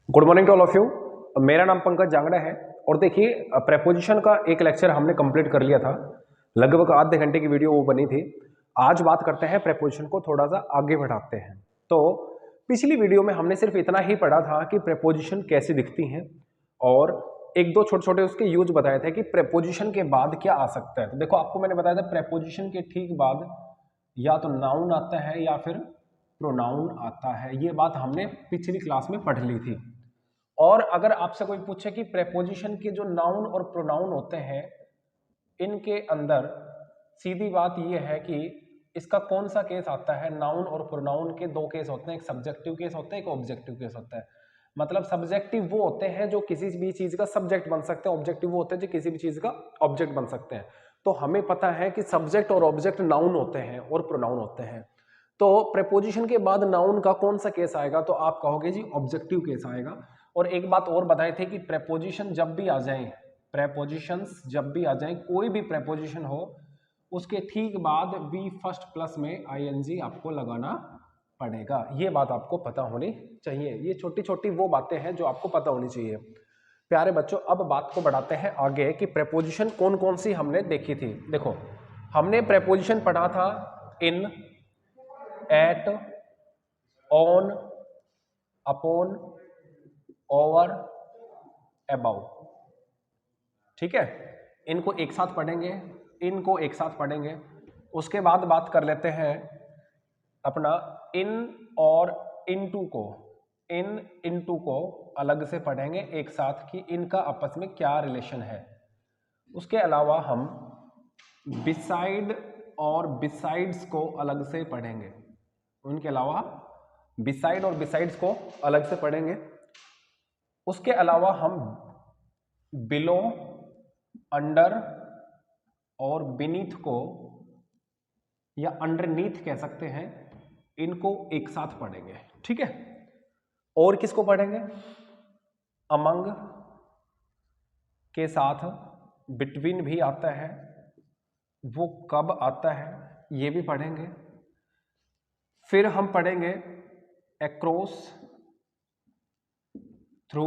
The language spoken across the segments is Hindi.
Good morning to all of you. मेरा नाम पंकज जांगड़ा है और देखिए प्रेपोजिशन का एक लेक्चर हमने कंप्लीट कर लिया था। लगभग आधे घंटे की वीडियो वो बनी थी। आज बात करते हैं प्रेपोजिशन को थोड़ा सा आगे बढ़ाते हैं। तो पिछली वीडियो में हमने सिर्फ इतना ही पढ़ा था कि प्रेपोजिशन कैसे दिखती हैं और एक दो छोटे छोटे उसके यूज बताए थे कि प्रेपोजिशन के बाद क्या आ सकता है। तो देखो आपको मैंने बताया था प्रेपोजिशन के ठीक बाद या तो नाउन आता है या फिर प्रोनाउन आता है। ये बात हमने पिछली क्लास में पढ़ ली थी। और अगर आपसे कोई पूछे कि प्रेपोजिशन के जो नाउन और प्रोनाउन होते हैं इनके अंदर सीधी बात यह है कि इसका कौन सा केस आता है। नाउन और प्रोनाउन के दो केस होते हैं, एक सब्जेक्टिव केस होता है, एक ऑब्जेक्टिव केस होता है। मतलब सब्जेक्टिव वो होते हैं जो किसी भी चीज का सब्जेक्ट बन सकते हैं, ऑब्जेक्टिव वो होते हैं जो किसी भी चीज का ऑब्जेक्ट बन सकते हैं। तो हमें पता है कि सब्जेक्ट और ऑब्जेक्ट नाउन होते हैं और प्रोनाउन होते हैं। तो प्रेपोजिशन के बाद नाउन का कौन सा केस आएगा, तो आप कहोगे जी ऑब्जेक्टिव केस आएगा। और एक बात और बताए थे कि प्रेपोजिशन जब भी आ जाए, प्रेपोजिशंस जब भी आ जाए, कोई भी प्रेपोजिशन हो उसके ठीक बाद वी फर्स्ट प्लस में आईएनजी आपको लगाना पड़ेगा। ये बात आपको पता होनी चाहिए। ये छोटी छोटी वो बातें हैं जो आपको पता होनी चाहिए। प्यारे बच्चों, अब बात को बढ़ाते हैं आगे कि प्रेपोजिशन कौन कौन सी हमने देखी थी। देखो हमने प्रेपोजिशन पढ़ा था in, at, on, upon, over, about. ठीक है, इनको एक साथ पढ़ेंगे, इनको एक साथ पढ़ेंगे। उसके बाद बात कर लेते हैं अपना इन और इनटू को। इन इनटू को अलग से पढ़ेंगे एक साथ कि इनका आपस में क्या रिलेशन है। उसके अलावा हम बिसाइड और बिसाइड्स को अलग से पढ़ेंगे। उनके अलावा बिसाइड और बिसाइड्स को अलग से पढ़ेंगे। उसके अलावा हम बिलो, अंडर और बीनीथ को या अंडरनीथ कह सकते हैं, इनको एक साथ पढ़ेंगे। ठीक है, और किसको पढ़ेंगे? अमंग के साथ बिटवीन भी आता है, वो कब आता है ये भी पढ़ेंगे। फिर हम पढ़ेंगे अक्रॉस, थ्रू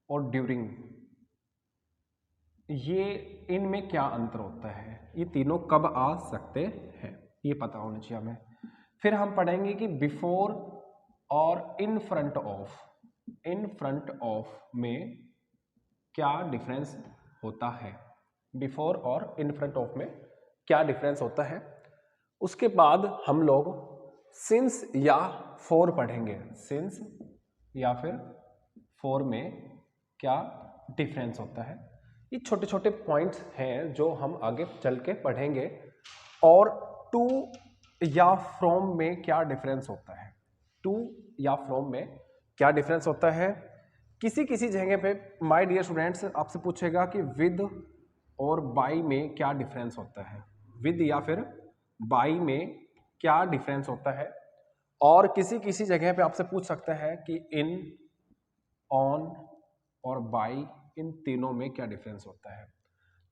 और ड्यूरिंग। ये इनमें क्या अंतर होता है, ये तीनों कब आ सकते हैं, ये पता होना चाहिए हमें। फिर हम पढ़ेंगे कि बिफोर और in front of. In front of में क्या डिफरेंस होता है, बिफोर और इन फ्रंट ऑफ में क्या डिफरेंस होता है। उसके बाद हम लोग सिंस या फॉर पढ़ेंगे। सिंस या फिर फॉर में क्या डिफरेंस होता है। ये छोटे छोटे पॉइंट्स हैं जो हम आगे चल के पढ़ेंगे। और टू या फ्रॉम में क्या डिफरेंस होता है। टू या फ्रॉम में क्या डिफरेंस होता है। किसी किसी जगह पे माय डियर स्टूडेंट्स आपसे पूछेगा कि विद और बाई में क्या डिफरेंस होता है। विद या फिर बाई में क्या डिफरेंस होता है। और किसी किसी जगह पे आपसे पूछ सकता है कि इन, ऑन और बाई, इन तीनों में क्या डिफरेंस होता है।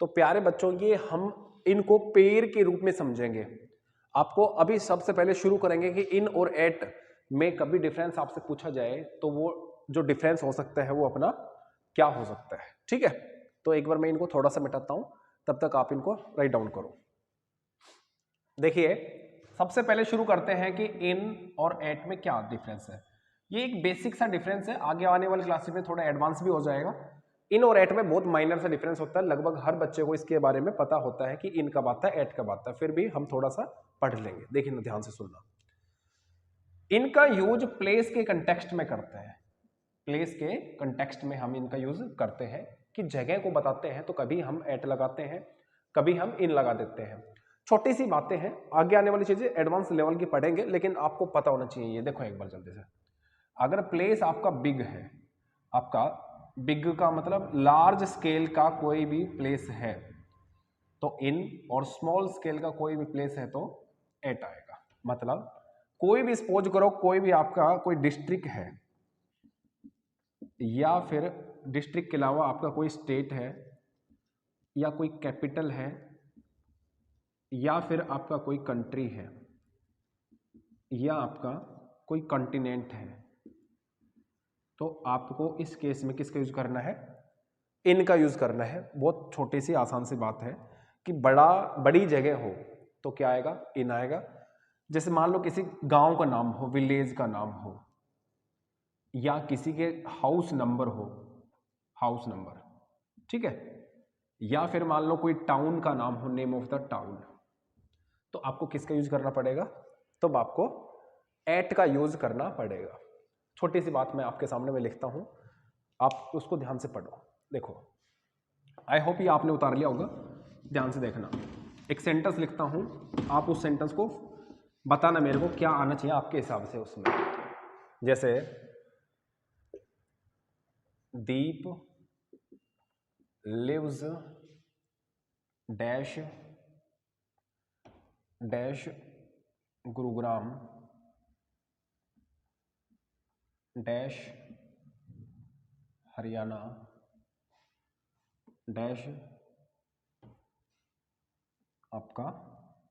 तो प्यारे बच्चों, ये हम इनको पेयर के रूप में समझेंगे। आपको अभी सबसे पहले शुरू करेंगे कि इन और एट में कभी डिफरेंस आपसे पूछा जाए तो वो जो डिफरेंस हो सकता है वो अपना क्या हो सकता है। ठीक है, तो एक बार मैं इनको थोड़ा सा मिटाता हूं, तब तक आप इनको राइट डाउन करो। देखिए सबसे पहले शुरू करते हैं कि इन और एट में क्या डिफरेंस है। ये एक बेसिक सा डिफरेंस है, आगे आने वाली क्लासेस में थोड़ा एडवांस भी हो जाएगा। इन और एट में बहुत माइनर सा डिफरेंस होता है, लगभग हर बच्चे को इसके बारे में पता होता है कि इन कब आता है, एट कब आता है, फिर भी हम थोड़ा सा पढ़ लेंगे। देखिए ना, ध्यान से सुनना। इनका यूज प्लेस के कंटेक्स्ट में करते हैं। प्लेस के कंटेक्स्ट में हम इनका यूज करते हैं कि जगह को बताते हैं, तो कभी हम एट लगाते हैं, कभी हम इन लगा देते हैं। छोटी सी बातें हैं, आगे आने वाली चीजें एडवांस लेवल की पढ़ेंगे, लेकिन आपको पता होना चाहिए। ये देखो एक बार जल्दी से, अगर प्लेस आपका बिग है, आपका बिग का मतलब लार्ज स्केल का कोई भी प्लेस है तो इन, और स्मॉल स्केल का कोई भी प्लेस है तो एट आएगा। मतलब कोई भी सपोज करो, कोई भी आपका कोई डिस्ट्रिक्ट है या फिर डिस्ट्रिक्ट के अलावा आपका कोई स्टेट है या कोई कैपिटल है या फिर आपका कोई कंट्री है या आपका कोई कॉन्टिनेंट है, तो आपको इस केस में किसका यूज करना है, इन का यूज करना है। बहुत छोटी सी आसान सी बात है कि बड़ी जगह हो तो क्या आएगा, इन आएगा। जैसे मान लो किसी गांव का नाम हो, विलेज का नाम हो, या किसी के हाउस नंबर हो, हाउस नंबर, ठीक है, या फिर मान लो कोई टाउन का नाम हो, नेम ऑफ द टाउन, तो आपको किसका यूज करना पड़ेगा, तो आपको एट का यूज करना पड़ेगा। छोटी सी बात मैं आपके सामने में लिखता हूं, आप उसको ध्यान से पढ़ो। देखो, आई होप ये आपने उतार लिया होगा, ध्यान से देखना। एक सेंटेंस लिखता हूं, आप उस सेंटेंस को बताना मेरे को क्या आना चाहिए आपके हिसाब से उसमें। जैसे Deep lives dash dash Gurugram dash Haryana dash आपका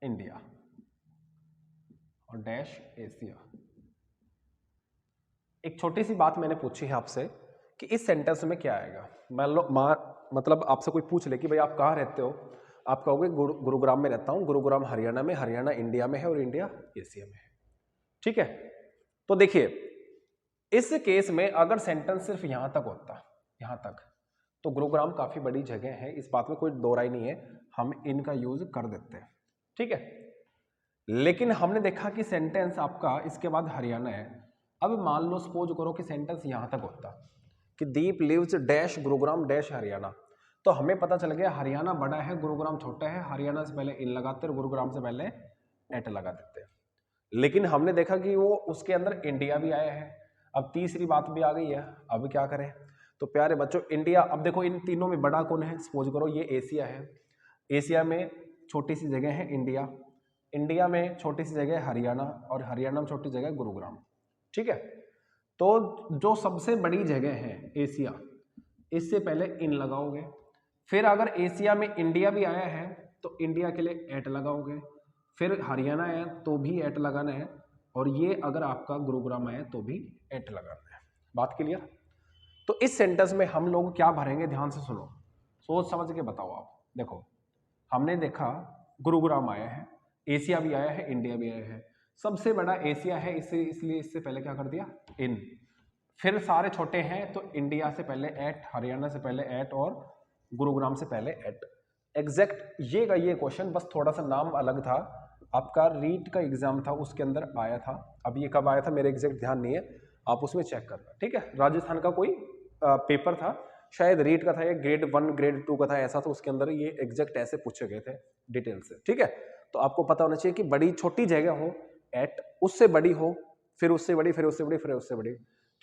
इंडिया और डैश एशिया। एक छोटी सी बात मैंने पूछी है आपसे कि इस सेंटेंस में क्या आएगा। मान लो मतलब आपसे कोई पूछ ले कि भाई आप कहाँ रहते हो, आप कहोगे गुरुग्राम में रहता हूँ, गुरुग्राम हरियाणा में, हरियाणा इंडिया में है और इंडिया एशिया में है, ठीक है। तो देखिए इस केस में अगर सेंटेंस सिर्फ यहां तक होता, यहां तक, तो गुरुग्राम काफी बड़ी जगह है, इस बात में कोई दो राय नहीं है, हम इनका यूज कर देते हैं, ठीक है। लेकिन हमने देखा कि सेंटेंस आपका इसके बाद हरियाणा है। अब मान लो सपोज करो कि सेंटेंस यहां तक होता कि Deep lives dash Gurugram dash Haryana, तो हमें पता चल गया हरियाणा बड़ा है, गुरुग्राम छोटा है, हरियाणा से पहले इन लगाते और गुरुग्राम से पहले एट लगा देते हैं। लेकिन हमने देखा कि वो उसके अंदर इंडिया भी आया है। अब तीसरी बात भी आ गई है, अब क्या करें। तो प्यारे बच्चों इंडिया, अब देखो इन तीनों में बड़ा कौन है, सपोज करो ये एशिया है, एशिया में छोटी सी जगह है इंडिया, इंडिया में छोटी सी जगह हरियाणा और हरियाणा में छोटी जगह गुरुग्राम, ठीक है। तो जो सबसे बड़ी जगह है एशिया, इससे पहले इन लगाओगे, फिर अगर एशिया में इंडिया भी आया है तो इंडिया के लिए एट लगाओगे, फिर हरियाणा है तो भी एट लगाना है, और ये अगर आपका गुरुग्राम है तो भी एट लगाना है। बात क्लियर। तो इस सेंटेंस में हम लोग क्या भरेंगे, ध्यान से सुनो, सोच समझ के बताओ आप। देखो हमने देखा गुरुग्राम आया है, एशिया भी आया है, इंडिया भी आया है, सबसे बड़ा एशिया है इसलिए इससे पहले क्या कर दिया, इन। फिर सारे छोटे हैं तो इंडिया से पहले एट, हरियाणा से पहले एट और गुरुग्राम से पहले एट। एग्जैक्ट ये का ये क्वेश्चन, बस थोड़ा सा नाम अलग था, आपका रीट का एग्जाम था उसके अंदर आया था। अब ये कब आया था मेरे एग्जैक्ट ध्यान नहीं है, आप उसमें चेक करना, ठीक है। राजस्थान का कोई पेपर था, शायद रीट का था, या ग्रेड 1 ग्रेड 2 का था ऐसा, तो उसके अंदर ये एग्जैक्ट ऐसे पूछे गए थे डिटेल से, ठीक है। तो आपको पता होना चाहिए कि बड़ी छोटी जगह हो एट, उससे बड़ी हो, फिर उससे बड़ी, फिर उससे बड़ी, फिर उससे बड़ी,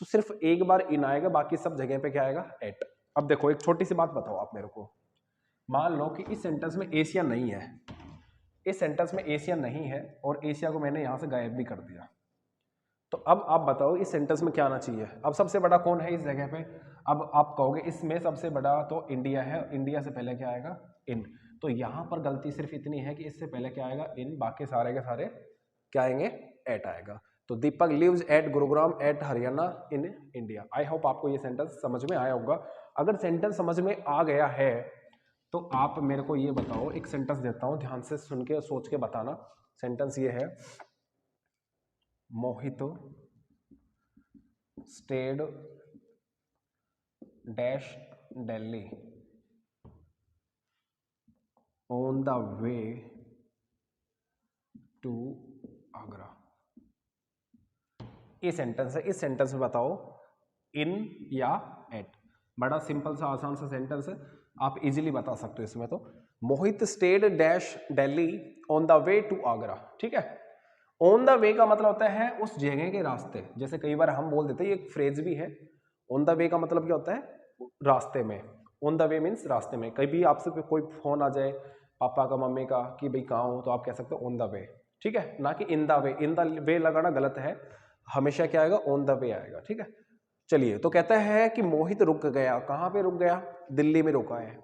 तो सिर्फ एक बार इन आएगा, बाकी सब जगह पे क्या आएगा, एट। अब देखो एक छोटी सी बात बताओ आप मेरे को, मान लो कि इस सेंटेंस में एशिया नहीं है, इस सेंटेंस में एशिया नहीं है और एशिया को मैंने यहां से गायब भी कर दिया, तो अब आप बताओ इस सेंटेंस में क्या आना चाहिए। अब सबसे बड़ा कौन है इस जगह पे, अब आप कहोगे इसमें सबसे बड़ा तो इंडिया है, इंडिया से पहले क्या आएगा, इन। तो यहां पर गलती सिर्फ इतनी है कि इससे पहले क्या आएगा, इन, बाकी सारे के सारे क्या आएंगे, एट आएगा। तो Deepak lives at Gurugram at Haryana in India. I hope आपको ये सेंटेंस समझ में आया होगा। अगर सेंटेंस समझ में आ गया है तो आप मेरे को ये बताओ, एक सेंटेंस देता हूं, ध्यान से सुन के सोच के बताना। सेंटेंस ये है, Mohit stayed dash Delhi on the way to Agra. ये सेंटेंस है, इस सेंटेंस में बताओ इन या एट। बड़ा सिंपल सा आसान सा सेंटेंस है, आप इजीली बता सकते हो इसमें। तो Mohit stayed dash Delhi on the way to Agra, ठीक है। ऑन द वे का मतलब होता है उस जगह के रास्ते, जैसे कई बार हम बोल देते हैं, ये फ्रेज भी है। ऑन द वे का मतलब क्या होता है, रास्ते में। ऑन द वे मीन्स रास्ते में। कभी आपसे कोई फोन आ जाए पापा का, मम्मी का, कि भाई कहाँ हो, तो आप कह सकते हो ऑन द वे, ठीक है, ना कि in the way. In the way लगाना गलत है, हमेशा क्या आएगा, ऑन द वे आएगा, ठीक है। चलिए, तो कहता है कि मोहित रुक गया, कहां पे रुक गया, दिल्ली में रुका है।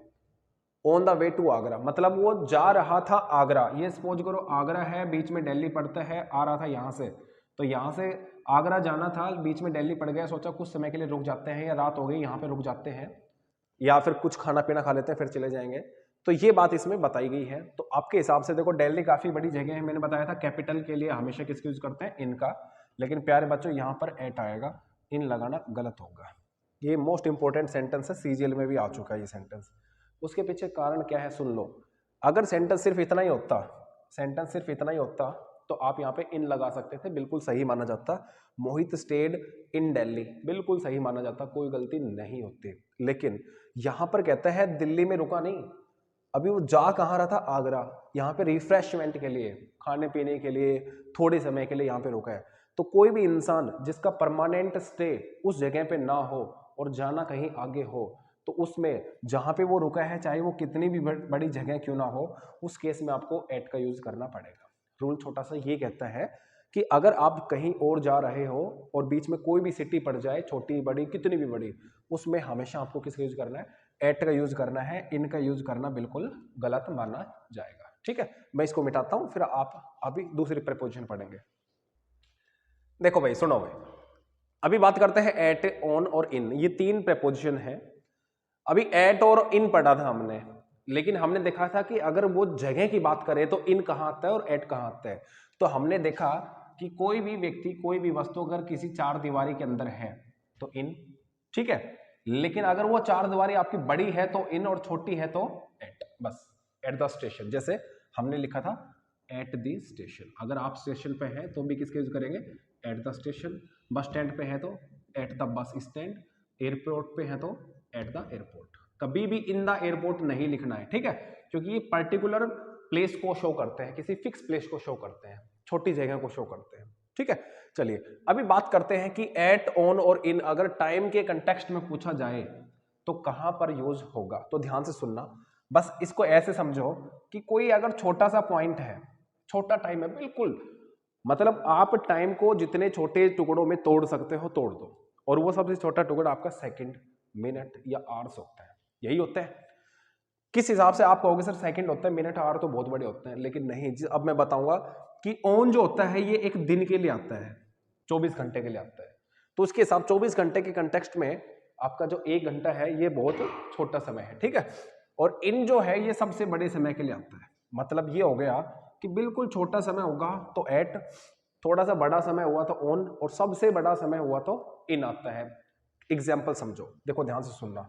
On the way to Agra मतलब वो जा रहा था आगरा। ये सपोज करो आगरा है, बीच में दिल्ली पड़ता है, आ रहा था यहां से, तो यहां से आगरा जाना था, बीच में दिल्ली पड़ गया, सोचा कुछ समय के लिए रुक जाते हैं, या रात हो गई यहाँ पे रुक जाते हैं, या फिर कुछ खाना पीना खा लेते हैं फिर चले जाएंगे। तो ये बात इसमें बताई गई है। तो आपके हिसाब से देखो दिल्ली काफी बड़ी जगह है, मैंने बताया था कैपिटल के लिए हमेशा किसका यूज करते हैं, इनका, लेकिन प्यारे बच्चों यहाँ पर एट आएगा, इन लगाना गलत होगा। ये मोस्ट इंपॉर्टेंट सेंटेंस है, सीजीएल में भी आ चुका है ये सेंटेंस। उसके पीछे कारण क्या है सुन लो। अगर सेंटेंस सिर्फ इतना ही होता, सेंटेंस सिर्फ इतना ही होता तो आप यहाँ पे इन लगा सकते थे, बिल्कुल सही माना जाता। मोहित स्टेड इन दिल्ली, बिल्कुल सही माना जाता, कोई गलती नहीं होती। लेकिन यहाँ पर कहता है दिल्ली में रुका नहीं, अभी वो जा कहाँ रहा था, आगरा। यहाँ पे रिफ्रेशमेंट के लिए, खाने पीने के लिए, थोड़े समय के लिए यहाँ पे रुका है। तो कोई भी इंसान जिसका परमानेंट स्टे उस जगह पे ना हो और जाना कहीं आगे हो, तो उसमें जहाँ पे वो रुका है चाहे वो कितनी भी बड़ी जगह क्यों ना हो, उस केस में आपको एट का यूज करना पड़ेगा। रूल छोटा सा ये कहता है कि अगर आप कहीं और जा रहे हो और बीच में कोई भी सिटी पड़ जाए, छोटी बड़ी कितनी भी बड़ी, उसमें हमेशा आपको किसका यूज करना है, एट का यूज करना है। इनका यूज करना बिल्कुल गलत माना जाएगा। ठीक है, मैं इसको मिटाता हूं, फिर आप अभी दूसरी प्रीपोजिशन पढ़ेंगे। देखो भाई सुनो भाई, अभी बात करते हैं एट, ऑन और इन, ये तीन प्रीपोजिशन है। अभी एट और इन पढ़ा था हमने, लेकिन हमने देखा था कि अगर वो जगह की बात करें तो इन कहाँ आता है और एट कहाँ आता है। तो हमने देखा कि कोई भी व्यक्ति, कोई भी वस्तु अगर किसी चार दीवारी के अंदर है तो इन, ठीक है, लेकिन अगर वो चार दीवारी आपकी बड़ी है तो इन और छोटी है तो एट, बस। एट द स्टेशन, जैसे हमने लिखा था एट द स्टेशन, अगर आप स्टेशन पे हैं तो भी किसका यूज करेंगे, at the station. Bus stand पे है तो at the bus stand, airport पे है तो एट द एयरपोर्ट। कभी भी इन द एयरपोर्ट नहीं लिखना है, ठीक है, क्योंकि ये पर्टिकुलर प्लेस को शो करते हैं, किसी फिक्स प्लेस को शो करते हैं, छोटी जगह को शो करते हैं। ठीक है, चलिए अभी बात करते हैं कि एट, ऑन और इन अगर टाइम के कंटेक्स्ट में पूछा जाए तो कहां पर यूज होगा। तो ध्यान से सुनना, बस इसको ऐसे समझो कि कोई अगर छोटा सा पॉइंट है, छोटा टाइम है बिल्कुल, मतलब आप टाइम को जितने छोटे टुकड़ों में तोड़ सकते हो तोड़ दो, और वो सबसे छोटा टुकड़ा आपका सेकंड, मिनट या आवर्स होता है, यही होता है। किस हिसाब से आप कहोगे सर सेकंड होता है, मिनट आवर तो बहुत बड़े होते हैं, लेकिन नहीं। अब मैं बताऊंगा कि ऑन जो होता है ये एक दिन के लिए आता है, 24 घंटे के लिए आता है, तो उसके हिसाब 24 घंटे के कंटेक्स्ट में आपका जो 1 घंटा है ये बहुत छोटा समय है, ठीक है। और इन जो है ये सबसे बड़े समय के लिए आता है, मतलब ये हो गया कि बिल्कुल छोटा समय होगा तो एट, थोड़ा सा बड़ा समय हुआ तो ऑन, और सबसे बड़ा समय हुआ तो इन आता है। एग्जाम्पल समझो, देखो ध्यान से सुनना।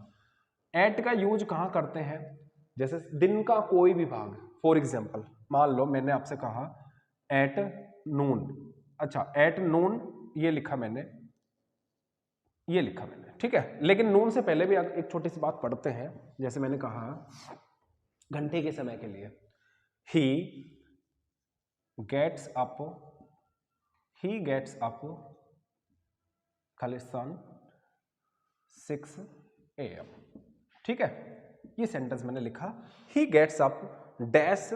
एट का यूज कहां करते हैं, जैसे दिन का कोई भी भाग, फॉर एग्जाम्पल मान लो मैंने आपसे कहा एट नून, अच्छा एट नून ये लिखा मैंने, ये लिखा मैंने, ठीक है, लेकिन नून से पहले भी एक छोटी सी बात पढ़ते हैं। जैसे मैंने कहा घंटे के समय के लिए, ही गेट्स अप खालिस्तान 6 AM, ठीक है, ये सेंटेंस मैंने लिखा, he gets up dash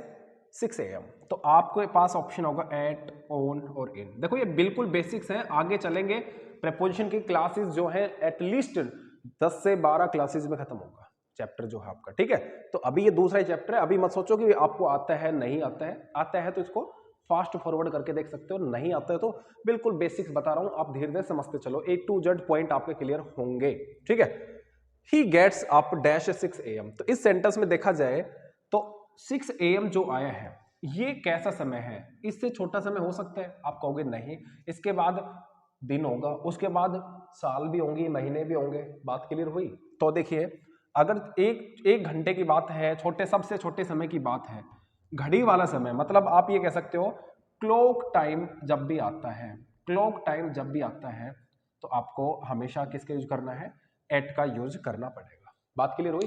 6 AM। तो आपके पास ऑप्शन होगा एट, ऑन और इन। देखो ये बिल्कुल बेसिक्स हैं, आगे चलेंगे प्रीपोजिशन की क्लासेस जो है एटलीस्ट 10 से 12 क्लासेस में खत्म होगा चैप्टर जो है आपका, ठीक है। तो अभी ये दूसरा ही चैप्टर है, अभी मत सोचो कि आपको आता है नहीं आता है, आता है तो इसको फास्ट फॉरवर्ड करके देख सकते हो, नहीं आता है तो बिल्कुल बेसिक्स बता रहा हूं, आप धीरे धीरे समझते चलो, A to Z पॉइंट आपके क्लियर होंगे, ठीक है। He gets up dash 6 AM, तो इस सेंटेंस में देखा जाए तो 6 AM जो आया है ये कैसा समय है, इससे छोटा समय हो सकता है, आप कहोगे नहीं, इसके बाद दिन होगा, उसके बाद साल भी होंगे, महीने भी होंगे, बात क्लियर हुई। तो देखिए अगर एक घंटे की बात है, छोटे सबसे छोटे समय की बात है, घड़ी वाला समय, मतलब आप ये कह सकते हो क्लॉक टाइम जब भी आता है, क्लॉक टाइम जब भी आता है तो आपको हमेशा किसका यूज करना है, एट का यूज करना पड़ेगा। बात क्लियर हुई,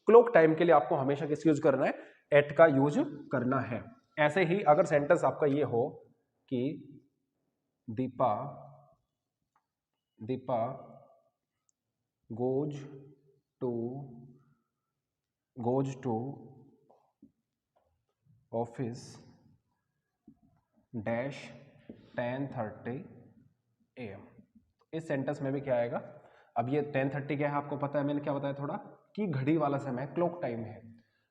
क्लॉक टाइम के लिए आपको हमेशा किसका यूज करना है, एट का यूज करना है। ऐसे ही अगर सेंटेंस आपका ये हो कि Deepa goes to office dash 10:30 AM, इस सेंटेंस में भी क्या आएगा, अब ये 10:30 क्या है आपको पता है, मैंने क्या बताया थोड़ा कि घड़ी वाला समय, क्लॉक टाइम है,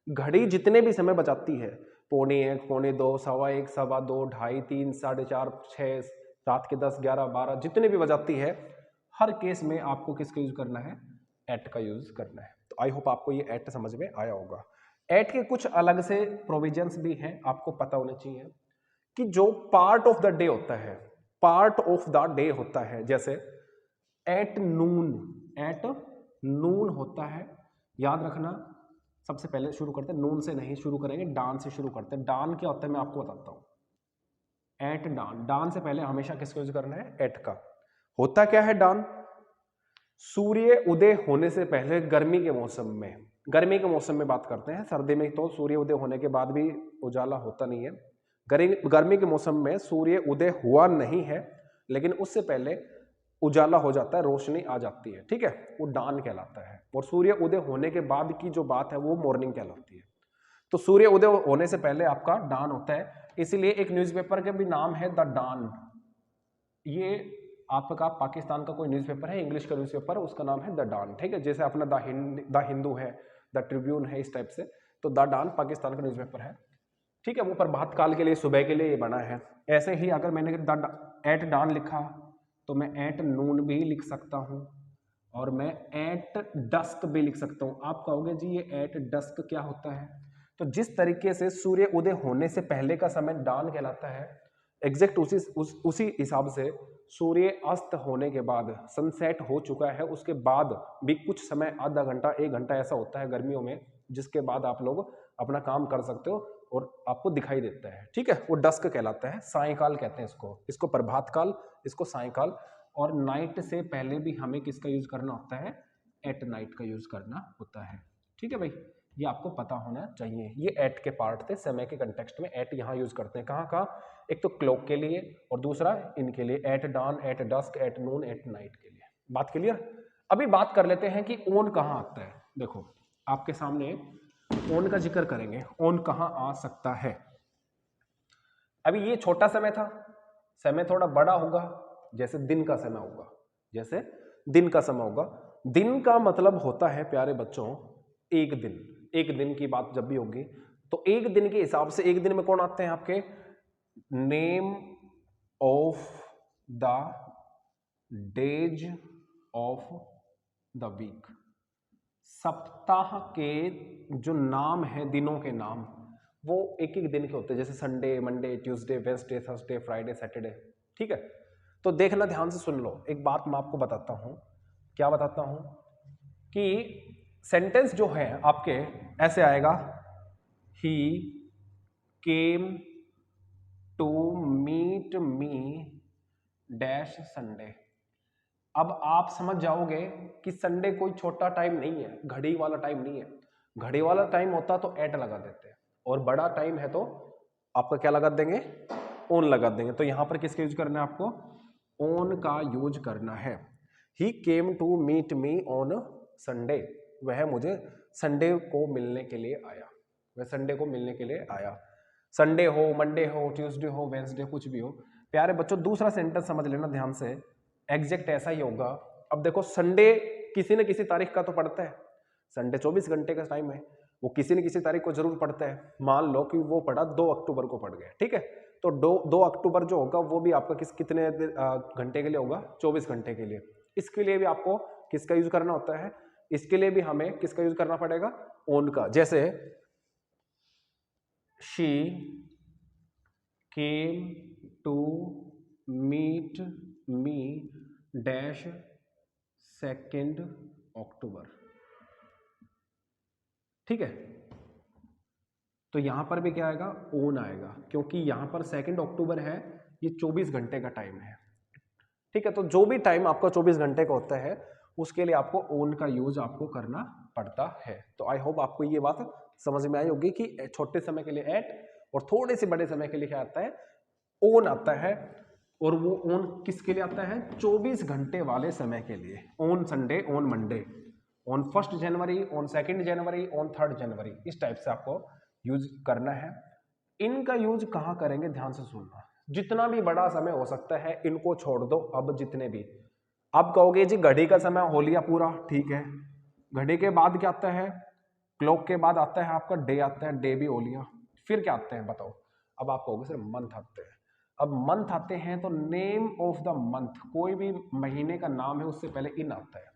घड़ी जितने भी समय बचाती है, 1:45, 1:45, 1:15, 2:15, 2:30, 3, 4:30, 6, रात के 10, 11, 12 जितने भी बजाती है, हर केस में आपको किसका यूज करना है, एट का यूज करना है। तो आई होप आपको ये एट समझ में आया होगा। एट के कुछ अलग से प्रोविजंस भी हैं, आपको पता होने चाहिए कि जो पार्ट ऑफ द डे होता है, पार्ट ऑफ द डे होता है, जैसे एट नून होता है, याद रखना। सबसे पहले शुरू करते हैं नून से, नहीं शुरू करेंगे, डान से शुरू करते हैं। डान क्या होता है मैं आपको बताता हूं। एट डान, डान से पहले हमेशा किसका यूज करना है, एट का। होता क्या है डान, सूर्य उदय होने से पहले गर्मी के मौसम में, गर्मी के मौसम में बात करते हैं, सर्दी में तो सूर्य उदय होने के बाद भी उजाला होता नहीं है। गर्मी के मौसम में सूर्य उदय हुआ नहीं है, लेकिन उससे पहले उजाला हो जाता है, रोशनी आ जाती है, ठीक है, वो डान कहलाता है। और सूर्य उदय होने के बाद की जो बात है वो मॉर्निंग कहलाती है। तो सूर्य उदय होने से पहले आपका डान होता है, इसीलिए एक न्यूज़पेपर का भी नाम है द डान। ये आपका पाकिस्तान का कोई न्यूज़पेपर है, इंग्लिश का न्यूज़पेपर है, उसका नाम है द डान, ठीक है। जैसे अपना द हिंदू है, द ट्रिब्यून है, इस टाइप से। तो द डान पाकिस्तान का न्यूज़पेपर है, ठीक है। वो प्रभात काल के लिए, सुबह के लिए ये बना है। ऐसे ही अगर मैंने एट डान लिखा तो मैं एट नून भी लिख सकता हूं, और मैं एट डस्क भी लिख सकता हूं। आप कहोगे जी ये एट डस्क क्या होता है, तो जिस तरीके से सूर्य उदय होने से पहले का समय डान कहलाता है, एग्जैक्ट उसी हिसाब से सूर्य अस्त होने के बाद, सनसेट हो चुका है उसके बाद भी कुछ समय, आधा घंटा 1 घंटा ऐसा होता है गर्मियों में, जिसके बाद आप लोग अपना काम कर सकते हो और आपको दिखाई देता है, ठीक है। वो डस्क कहलाता है, सायंकाल कहते हैं इसको प्रभात काल, इसको सायंकाल। और नाइट से पहले भी हमें किसका यूज करना होता है, एट नाइट का यूज करना होता है, ठीक है भाई। ये आपको पता होना चाहिए। ये एट के पार्ट थे, समय के कंटेक्स्ट में एट यहाँ यूज करते हैं, कहाँ कहाँ, एक तो क्लॉक के लिए और दूसरा इनके लिए, at dawn, at dusk, at noon, at night के लिए। बात क्लियर। अभी बात कर लेते हैं कि ओन कहाँ आता है। देखो आपके सामने ओन का जिक्र करेंगे, ओन कहाँ आ सकता है। अभी ये छोटा समय था, समय थोड़ा बड़ा होगा, जैसे दिन का समय होगा, जैसे दिन का समय होगा। दिन का मतलब होता है प्यारे बच्चों एक दिन। एक दिन की बात जब भी होगी तो एक दिन के हिसाब से, एक दिन में कौन आते हैं आपके, name of the days of the week. सप्ताह के जो नाम है, दिनों के नाम, वो एक एक दिन के होते हैं, जैसे Sunday, Monday, Tuesday, Wednesday, Thursday, Friday, Saturday, ठीक है। तो देखना, ध्यान से सुन लो, एक बात मैं आपको बताता हूं। क्या बताता हूं कि सेंटेंस जो है आपके ऐसे आएगा, he came to meet me dash Sunday. अब आप समझ जाओगे कि संडे कोई छोटा टाइम नहीं है, घड़ी वाला टाइम नहीं है। घड़ी वाला टाइम होता तो एट लगा देते हैं, और बड़ा टाइम है तो आपका क्या लगा देंगे, ओन लगा देंगे। तो यहां पर किसका यूज करना है आपको, ओन का यूज करना है। He came to meet me on Sunday, वह मुझे संडे को मिलने के लिए आया, वह संडे को मिलने के लिए आया। संडे हो, मंडे हो, ट्यूसडे हो, वेडनेसडे, कुछ भी हो। प्यारे बच्चों दूसरा सेंटेंस समझ लेना ध्यान से, एग्जैक्ट ऐसा ही होगा। अब देखो संडे किसी न किसी तारीख का तो पड़ता है, संडे 24 घंटे का टाइम है, वो किसी न किसी तारीख को जरूर पड़ता है। मान लो कि वो पड़ा 2 अक्टूबर को पड़ गया, ठीक है। तो 2 अक्टूबर जो होगा वो भी आपका कितने घंटे के लिए होगा, 24 घंटे के लिए। इसके लिए भी आपको किसका यूज करना होता है, इसके लिए भी हमें किसका यूज करना पड़ेगा, ओन का। जैसे she came to meet me dash 2 October, ठीक है। तो यहां पर भी क्या आएगा, ओन आएगा, क्योंकि यहां पर 2 अक्टूबर है, ये 24 घंटे का टाइम है, ठीक है। तो जो भी टाइम आपका 24 घंटे का होता है उसके लिए आपको ओन का यूज आपको करना पड़ता है। तो आई होप आपको ये बात समझ में आई होगी कि छोटे समय के लिए एट और थोड़े से बड़े समय के लिए क्या आता है, ओन आता है। और वो ओन किसके लिए आता है, 24 घंटे वाले समय के लिए। On Sunday, on Monday, on 1 January, on 2 January, on 3 जनवरी, इस टाइप से आपको यूज करना है। इनका यूज कहां करेंगे, ध्यान से सुनना। जितना भी बड़ा समय हो सकता है इनको छोड़ दो। अब जितने भी आप कहोगे जी घड़ी का समय हो लिया पूरा, ठीक है। घड़ी के बाद क्या आता है, क्लॉक के बाद आता है आपका डे, आता है, डे भी हो लिया। फिर क्या आते हैं बताओ, अब आप कहोगे सर मंथ आते हैं। अब मंथ आते हैं तो नेम ऑफ द मंथ, कोई भी महीने का नाम है उससे पहले इन आता है।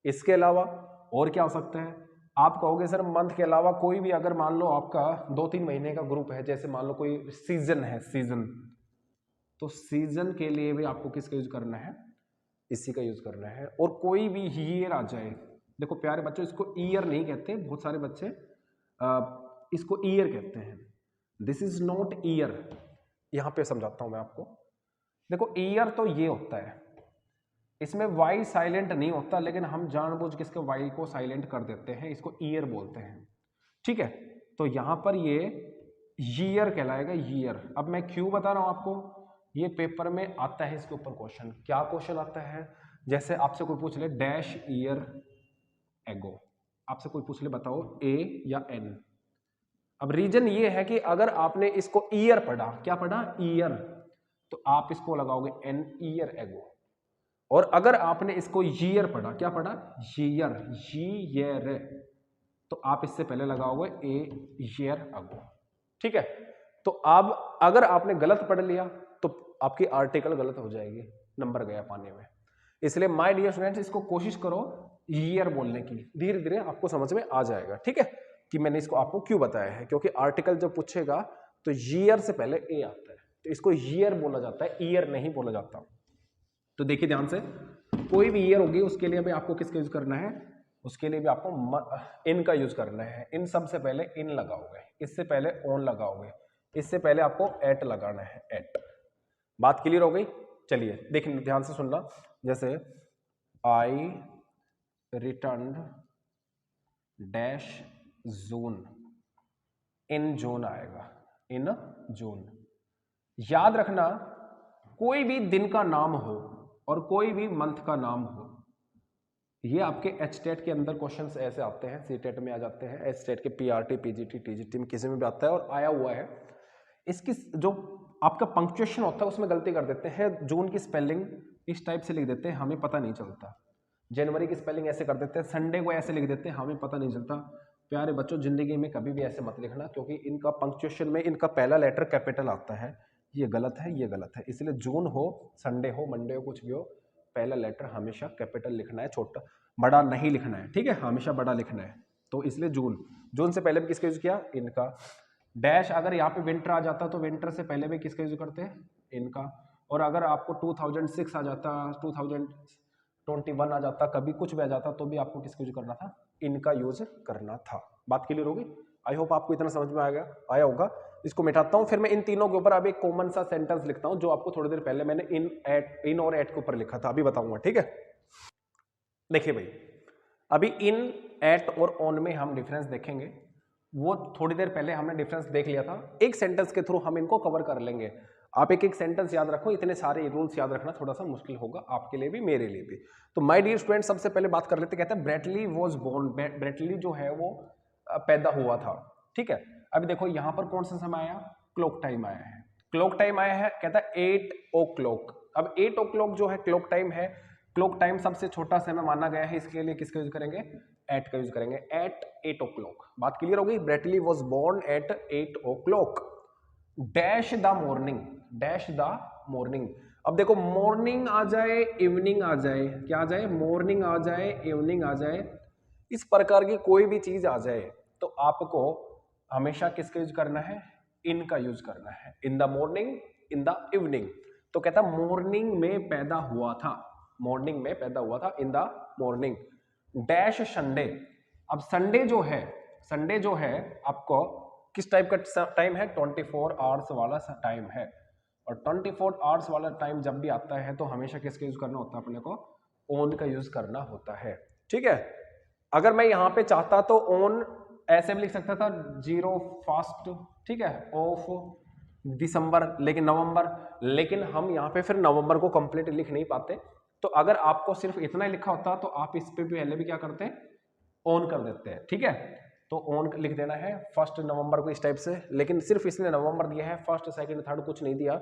इसके अलावा और क्या हो सकता है? आप कहोगे सर मंथ के अलावा कोई भी, अगर मान लो आपका 2-3 महीने का ग्रुप है, जैसे मान लो कोई सीजन है, सीजन, तो सीजन के लिए भी आपको किसका यूज करना है? इसी का यूज करना है। और कोई भी ईयर आ जाए, देखो प्यारे बच्चों इसको ईयर नहीं कहते, बहुत सारे बच्चे इसको ईयर कहते हैं। दिस इज नॉट ईयर, यहां पे समझाता हूं मैं आपको। देखो ईयर तो ये होता है, इसमें वाई साइलेंट नहीं होता, लेकिन हम जानबूझ के इसके वाई को साइलेंट कर देते हैं, इसको ईयर बोलते हैं, ठीक है। तो यहां पर ये ईयर कहलाएगा, ईयर। अब मैं क्यों बता रहा हूं आपको, ये पेपर में आता है इसके ऊपर क्वेश्चन। क्या क्वेश्चन आता है? जैसे आपसे कोई पूछ ले डैश ईयर एगो, आपसे कोई पूछ ले बताओ ए या एन। अब रीजन ये है कि अगर आपने इसको ईयर पढ़ा, क्या पढ़ा? ईयर, तो आप इसको लगाओगे एन, ईयर एगो। और अगर आपने इसको ईयर पढ़ा, क्या पढ़ा? ईयर, ईयर, तो आप इससे पहले लगाओगे ए, ईयर एगो, ठीक है। तो अब अगर आपने गलत पढ़ लिया तो आपकी आर्टिकल गलत हो जाएगी, नंबर गया पानी में। इसलिए माय डियर स्टूडेंट्स, इसको कोशिश करो ईयर बोलने की, धीरे धीरे आपको समझ में आ जाएगा, ठीक है, कि मैंने इसको आपको क्यों बताया है। क्योंकि आर्टिकल जब पूछेगा तो ईयर से पहले ए आता है, तो इसको ईयर बोला जाता है, ईयर नहीं बोला जाता। तो देखिए ध्यान से, कोई भी ईयर होगी उसके लिए भी आपको किसका यूज करना है? उसके लिए भी आपको इन का यूज करना है। इन सबसे पहले इन लगाओगे, इससे पहले ऑन लगाओगे, इससे पहले आपको एट लगाना है, एट। बात क्लियर हो गई? चलिए देखिए ध्यान से सुनना। जैसे आई रिटर्न्ड डैश जून, इन जून आएगा, इन जून। याद रखना, कोई भी दिन का नाम हो और कोई भी मंथ का नाम हो, ये आपके एचटेट के अंदर क्वेश्चंस ऐसे आते हैं, सीटेट में आ जाते हैं, एचटेट के पीआरटी, पीजीटी, टीजीटी में किसी में भी आता है और आया हुआ है। इसकी जो आपका पंक्चुएशन होता है उसमें गलती कर देते हैं। जून की स्पेलिंग इस टाइप से लिख देते हैं, हमें पता नहीं चलता। जनवरी की स्पेलिंग ऐसे कर देते हैं, संडे को ऐसे लिख देते हैं, हमें पता नहीं चलता। प्यारे बच्चों, जिंदगी में कभी भी ऐसे मत लिखना, क्योंकि इनका पंक्चुएशन में इनका पहला लेटर कैपिटल आता है, ये गलत है, ये गलत है। इसलिए जून हो, संडे हो, मंडे हो, कुछ भी हो, पहला लेटर हमेशा कैपिटल लिखना है, छोटा बड़ा नहीं लिखना है, ठीक है, हमेशा बड़ा लिखना है। तो इसलिए जून, जून से पहले भी किसका यूज किया? इनका। डैश, अगर यहाँ पे विंटर आ जाता तो विंटर से पहले भी किसका यूज करते हैं? इनका। और अगर आपको 2006 आ जाता, 2021 आ जाता, कभी कुछ भी आ जाता, तो भी आपको किसका यूज करना था? इनका यूज करना था। बात क्लियर होगी? आई होप आपको इतना समझ में आया होगा। इसको मिटाता हूं, फिर मैं इन तीनों के ऊपर अब एक कॉमन सा सेंटेंस लिखता हूं, जो आपको थोड़ी देर पहले मैंने इन और एट के ऊपर लिखा था, अभी बताऊंगा, ठीक है। देखिए भाई, अभी इन, एट और ऑन में हम डिफरेंस देखेंगे, वो थोड़ी देर पहले हमने डिफरेंस देख लिया था। एक सेंटेंस के थ्रू हम इनको कवर कर लेंगे। आप एक एक सेंटेंस याद रखो, इतने सारे रूल्स याद रखना थोड़ा सा मुश्किल होगा आपके लिए भी, मेरे लिए भी। तो माय डियर स्टूडेंट, सबसे पहले बात कर लेते, कहते हैं ब्रेटली वॉज बोर्न, ब्रेटली जो है वो पैदा हुआ था, ठीक है। अभी देखो यहां पर कौन सा समय आया? क्लॉक टाइम आया है, क्लॉक टाइम आया है, कहता है 8 o'clock। अब 8 o'clock जो है क्लॉक टाइम है, क्लॉक टाइम सबसे छोटा समय माना गया है, इसके लिए किसका यूज करेंगे? एट का यूज करेंगे, एट 8 o'clock। बात क्लियर हो गई? Brett Lee was born at 8 o'clock। Dash the morning, dash the morning. अब देखो मॉर्निंग आ जाए, इवनिंग आ जाए, क्या आ जाए? मॉर्निंग आ जाए, इवनिंग आ जाए, इस प्रकार की कोई भी चीज आ जाए तो आपको हमेशा किसका यूज करना है? इन का यूज करना है। In the morning, in the evening. तो कहता मॉर्निंग में पैदा हुआ था, मॉर्निंग में पैदा हुआ था, in the morning. Dash Sunday. अब संडे जो है, संडे जो है आपको किस टाइप का टाइम है? 24 आवर्स वाला टाइम है। और 24 आवर्स वाला टाइम जब भी आता है तो हमेशा किसका यूज करना होता है? अपने को ऑन का यूज करना होता है, ठीक है। अगर मैं यहां पे चाहता तो ऑन ऐसे भी लिख सकता था, 01 ठीक है, ऑफ दिसंबर, लेकिन नवंबर, लेकिन हम यहाँ पे फिर नवंबर को कंप्लीट लिख नहीं पाते। तो अगर आपको सिर्फ इतना ही लिखा होता तो आप इस पे भी पहले भी क्या करते हैं? ऑन कर देते हैं, ठीक है। तो ऑन लिख देना है 1 नवंबर को इस टाइप से, लेकिन सिर्फ इसने नवंबर दिया है, 1, 2, 3 कुछ नहीं दिया।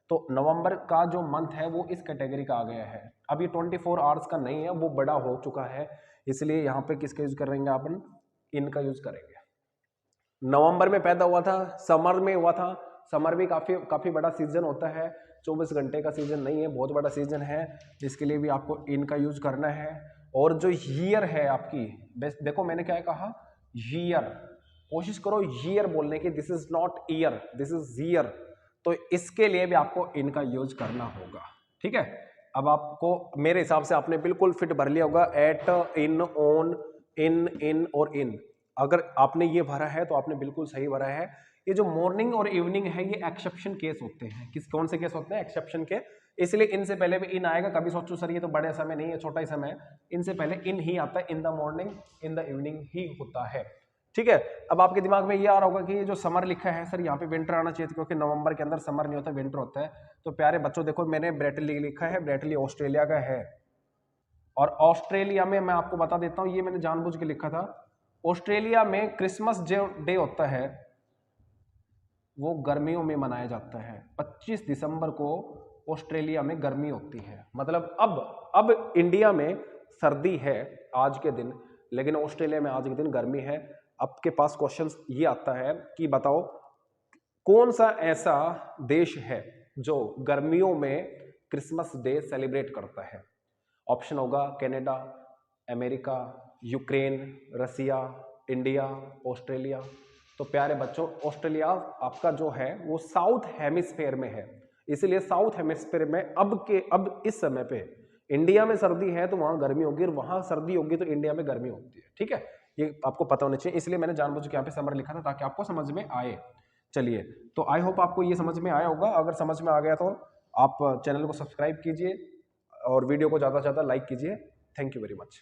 तो नवंबर का जो मंथ है वो इस कैटेगरी का आ गया है। अब ये 24 आवर्स का नहीं है, वो बड़ा हो चुका है, इसलिए यहाँ पे किसका यूज करेंगे? अपन इनका यूज करेंगे। नवंबर में पैदा हुआ था, समर में हुआ था, समर भी काफ़ी बड़ा सीजन होता है, 24 घंटे का सीजन नहीं है, बहुत बड़ा सीजन है, इसके लिए भी आपको इन का यूज करना है। और जो ईयर है आपकी, देखो मैंने क्या कहा, ईयर, कोशिश करो ईयर बोलने की, this is not year, this is year, तो इसके लिए भी आपको इन का यूज करना होगा। ठीक है, अब आपको मेरे हिसाब से आपने बिल्कुल फिट भर लिया होगा, एट, इन, ऑन, इन और इन। अगर आपने ये भरा है तो आपने बिल्कुल सही भरा है। ये जो मॉर्निंग और इवनिंग है ये एक्सेप्शन केस होते हैं। कौन से केस होते हैं? एक्सेप्शन के, इसलिए इनसे पहले भी इन आएगा। कभी सोचो सर ये तो बड़े समय नहीं है, छोटा ही समय है, इनसे पहले इन ही आता है, in the morning, in the evening he होता है। ठीक है, अब आपके दिमाग में ये आ रहा होगा कि ये जो समर लिखा है सर यहाँ पे विंटर आना चाहिए, क्योंकि नवंबर के अंदर समर नहीं होता, विंटर होता है। तो प्यारे बच्चों देखो, मैंने ब्रेटली लिखा है, ब्रेटली ऑस्ट्रेलिया का है, और ऑस्ट्रेलिया में मैं आपको बता देता हूँ, ये मैंने जानबूझ के लिखा था, ऑस्ट्रेलिया में क्रिसमस जो डे होता है वो गर्मियों में मनाया जाता है। 25 दिसंबर को ऑस्ट्रेलिया में गर्मी होती है। मतलब अब इंडिया में सर्दी है आज के दिन, लेकिन ऑस्ट्रेलिया में आज के दिन गर्मी है। आपके पास क्वेश्चन ये आता है कि बताओ कौन सा ऐसा देश है जो गर्मियों में क्रिसमस डे सेलिब्रेट करता है? ऑप्शन होगा कनाडा, अमेरिका, यूक्रेन, रसिया, इंडिया, ऑस्ट्रेलिया। तो प्यारे बच्चों, ऑस्ट्रेलिया आपका जो है वो साउथ हेमिस्फेयर में है, इसलिए साउथ हेमिस्फेयर में अब इस समय पे इंडिया में सर्दी है तो वहां गर्मी होगी, और वहां सर्दी होगी तो इंडिया में गर्मी होती है। ठीक है, ये आपको पता होना चाहिए, इसलिए मैंने जानबूझ के यहाँ पे समर लिखा था ताकि आपको समझ में आए। चलिए, तो आई होप आपको ये समझ में आया होगा। अगर समझ में आ गया तो आप चैनल को सब्सक्राइब कीजिए और वीडियो को ज़्यादा से ज़्यादा लाइक कीजिए। Thank you very much.